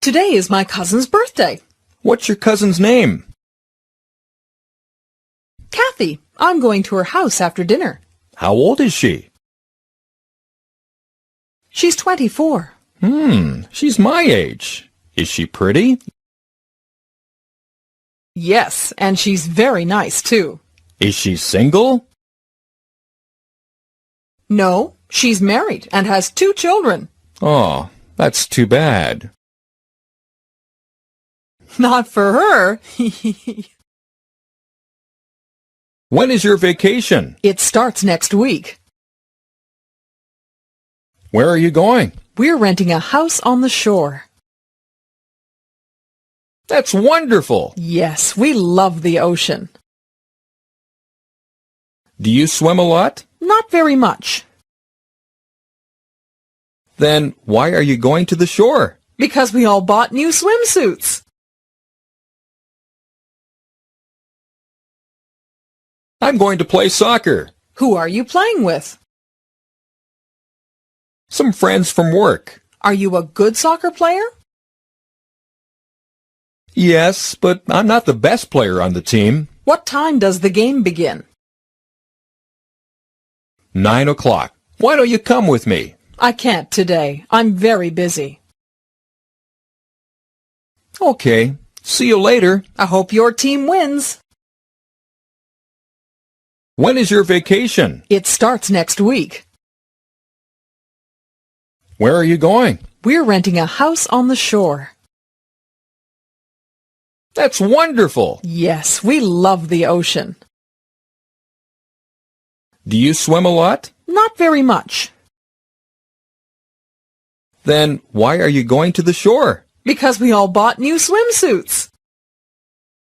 Today is my cousin's birthday. What's your cousin's name? Kathy. I'm going to her house after dinner. How old is she? She's 24. She's my age. Is she pretty? Yes, and she's very nice, too. Is she single? No, she's married and has 2 children. Oh, that's too bad. Not for her. When is your vacation? It starts next week. Where are you going? We're renting a house on the shore. That's wonderful. Yes, we love the ocean. Do you swim a lot? Not very much. Then why are you going to the shore? Because we all bought new swimsuits. I'm going to play soccer. Who are you playing with? Some friends from work. Are you a good soccer player? Yes, but I'm not the best player on the team. What time does the game begin? 9 o'clock. Why don't you come with me? I can't today. I'm very busy. Okay. See you later. I hope your team wins. When is your vacation? It starts next week. Where are you going? We're renting a house on the shore. That's wonderful. Yes, we love the ocean. Do you swim a lot? Not very much. Then why are you going to the shore? Because we all bought new swimsuits.